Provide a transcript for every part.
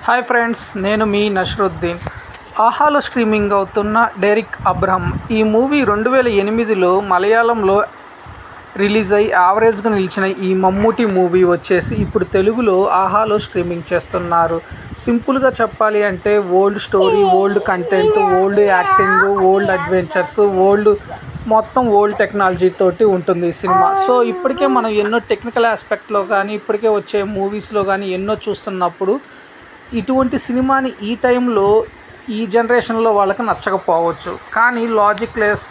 Hi friends, నేను మీ నషరుద్దీన్. ఆహాలో streaming అవుతున్న డెరిక్ అబ్రహం ఈ మూవీ 2008లో మలయాళంలో రిలీజ్ అయ్యి యావరేజ్గా నిలిచిన ఈ మమ్మూటి మూవీ వచ్చేసి ఇప్పుడు తెలుగులో ఆహాలో స్ట్రీమింగ్ చేస్తున్నారు. సింపుల్గా చెప్పాలి అంటే old story, old content, old acting, old adventures, మొత్తం ఓల్డ్ టెక్నాలజీ తోటి ఉంటుంది ఈ సినిమా. సో ఇప్పటికే మనం ఎన్నో టెక్నికల్ ఆస్పెక్ట్లో కానీ ఇప్పటికే వచ్చే మూవీస్లో కానీ ఎన్నో చూస్తున్నప్పుడు ఇటువంటి సినిమాని ఈ టైంలో ఈ జనరేషన్లో వాళ్ళకి నచ్చకపోవచ్చు. కానీ లాజిక్లెస్,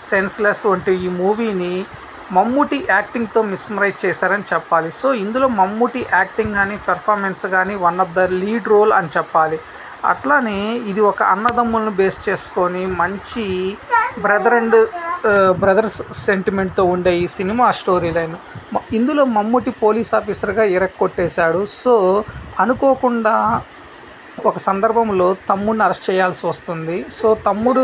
సెన్స్లెస్ వంటి ఈ మూవీని మమ్మూటి యాక్టింగ్తో మిస్మరైజ్ చేశారని చెప్పాలి. సో ఇందులో మమ్మూటి యాక్టింగ్ కానీ పెర్ఫార్మెన్స్ కానీ one of the lead role అని చెప్పాలి. అట్లానే ఇది ఒక అన్నదమ్ములను బేస్ చేసుకొని మంచి బ్రదర్స్ సెంటిమెంట్తో ఉండే ఈ సినిమా స్టోరీ లైన్. ఇందులో మమ్మూటి పోలీస్ ఆఫీసర్గా ఇరక్కొట్టేశాడు. సో అనుకోకుండా ఒక సందర్భంలో తమ్ముడిని అరెస్ట్ చేయాల్సి వస్తుంది. సో తమ్ముడు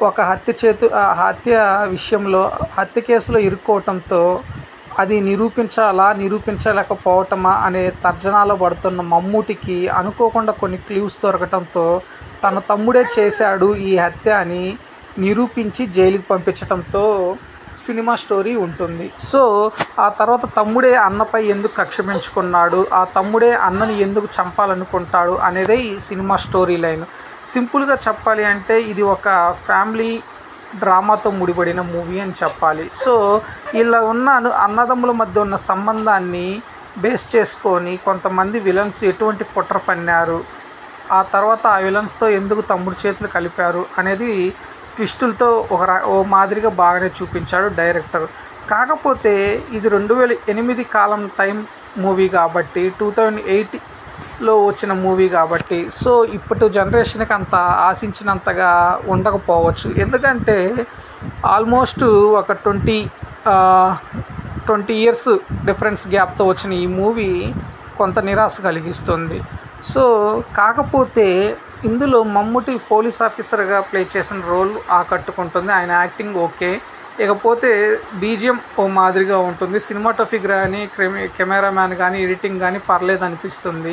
ఒక హత్య విషయంలో హత్య కేసులో ఇరుక్కోవటంతో అది నిరూపించలేకపోవటమా అనే తర్జనాలో పడుతున్న మమ్మూటికి అనుకోకుండా కొన్ని క్లూస్ దొరకటంతో తన తమ్ముడే చేశాడు ఈ హత్య అని నిరూపించి జైలుకి పంపించడంతో సినిమా స్టోరీ ఉంటుంది. సో ఆ తర్వాత తమ్ముడే అన్నపై ఎందుకు కక్ష పెంచుకున్నాడు, ఆ తమ్ముడే అన్నని ఎందుకు చంపాలనుకుంటాడు అనేదే ఈ సినిమా స్టోరీ లైన్. సింపుల్గా చెప్పాలి అంటే ఇది ఒక ఫ్యామిలీ డ్రామాతో ముడిపడిన మూవీ అని చెప్పాలి. సో ఇలా ఉన్న అన్నదమ్ముల మధ్య ఉన్న సంబంధాన్ని బేస్ చేసుకొని కొంతమంది విలన్స్ ఎటువంటి కుట్ర పన్నారు, ఆ తర్వాత ఆ విలన్స్తో ఎందుకు తమ్ముడు చేతులు కలిపారు అనేది ట్విస్టులతో ఓ మాదిరిగా బాగానే చూపించాడు డైరెక్టర్. కాకపోతే ఇది 2008 కాలం టైం మూవీ కాబట్టి 2008లో వచ్చిన మూవీ కాబట్టి సో ఇప్పటి జనరేషన్కి అంత ఆశించినంతగా ఉండకపోవచ్చు. ఎందుకంటే ఆల్మోస్ట్ ఒక 20 ఇయర్స్ డిఫరెన్స్ గ్యాప్తో వచ్చిన ఈ మూవీ కొంత నిరాశ కలిగిస్తుంది. సో కాకపోతే ఇందులో మమ్మూటి పోలీస్ ఆఫీసర్గా ప్లే చేసిన రోల్ ఆకట్టుకుంటుంది. ఆయన యాక్టింగ్ ఓకే, ఇకపోతే బీజిఎం ఓ మాదిరిగా ఉంటుంది. సినిమాటోగ్రఫీ కానీ కెమెరామ్యాన్ కానీ ఎడిటింగ్ కానీ పర్లేదు అనిపిస్తుంది.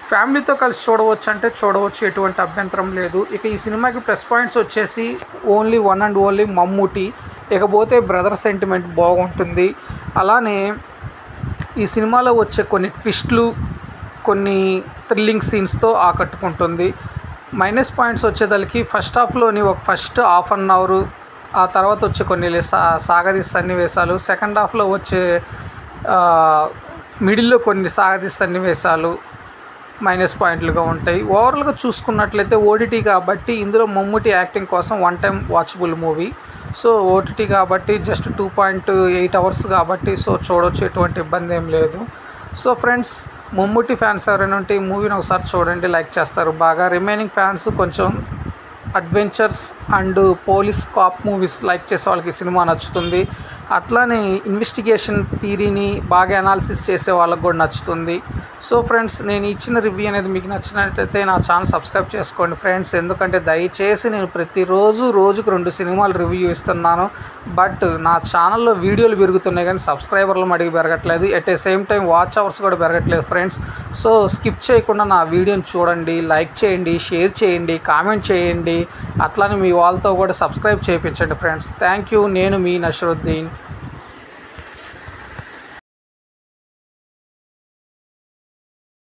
ఫ్యామిలీతో కలిసి చూడవచ్చు అంటే చూడవచ్చు, ఎటువంటి అభ్యంతరం లేదు. ఇక ఈ సినిమాకి ప్లస్ పాయింట్స్ వచ్చేసి only one and only Mammootty, ఇకపోతే బ్రదర్ సెంటిమెంట్ బాగుంటుంది. అలానే ఈ సినిమాలో వచ్చే కొన్ని ట్విస్ట్లు, కొన్ని థ్రిల్లింగ్ సీన్స్తో ఆకట్టుకుంటుంది. మైనస్ పాయింట్స్ వచ్చేదానికి ఫస్ట్ హాఫ్లోని ఫస్ట్ హాఫ్ అన్ అవర్, ఆ తర్వాత వచ్చే కొన్ని సాగదీస్ సన్నివేశాలు, సెకండ్ హాఫ్లో వచ్చే మిడిల్లో కొన్ని సాగదీస్ సన్నివేశాలు మైనస్ పాయింట్లుగా ఉంటాయి. ఓవరాల్గా చూసుకున్నట్లయితే ఓటీటీ కాబట్టి ఇందులో మమ్మూటి యాక్టింగ్ కోసం one time watchable movie. So OTT కాబట్టి జస్ట్ 2.8 అవర్స్ కాబట్టి సో చూడవచ్చు, ఎటువంటి ఇబ్బంది ఏం లేదు. సో ఫ్రెండ్స్, మమ్మూటి ఫ్యాన్స్ ఎవరైనా ఉంటే ఈ మూవీని ఒకసారి చూడండి, లైక్ చేస్తారు బాగా. రిమైనింగ్ ఫ్యాన్స్ కొంచెం adventures and police cop movies like చేసే వాళ్ళకి ఈ సినిమా నచ్చుతుంది. అట్లానే ఇన్వెస్టిగేషన్ థియరీని బాగా అనాలిసిస్ చేసే వాళ్ళకి కూడా నచ్చుతుంది. సో ఫ్రెండ్స్, నేను ఇచ్చిన రివ్యూ అనేది మీకు నచ్చినట్లయితే నా ఛానల్ సబ్స్క్రైబ్ చేసుకోండి ఫ్రెండ్స్. ఎందుకంటే దయచేసి నేను ప్రతిరోజు రోజుకు 2 సినిమాలు రివ్యూ ఇస్తున్నాను. బట్ నా ఛానల్లో వీడియోలు పెరుగుతున్నాయి కానీ సబ్స్క్రైబర్లు అడిగి పెరగట్లేదు. At a same time watch hours కూడా పెరగట్లేదు ఫ్రెండ్స్. సో స్కిప్ చేయకుండా నా వీడియోని చూడండి, లైక్ చేయండి, షేర్ చేయండి, కామెంట్ చేయండి. అట్లానే మీ వాళ్ళతో కూడా సబ్స్క్రైబ్ చేయించండి ఫ్రెండ్స్. Thank you. నేను మీ నషరుద్దీన్.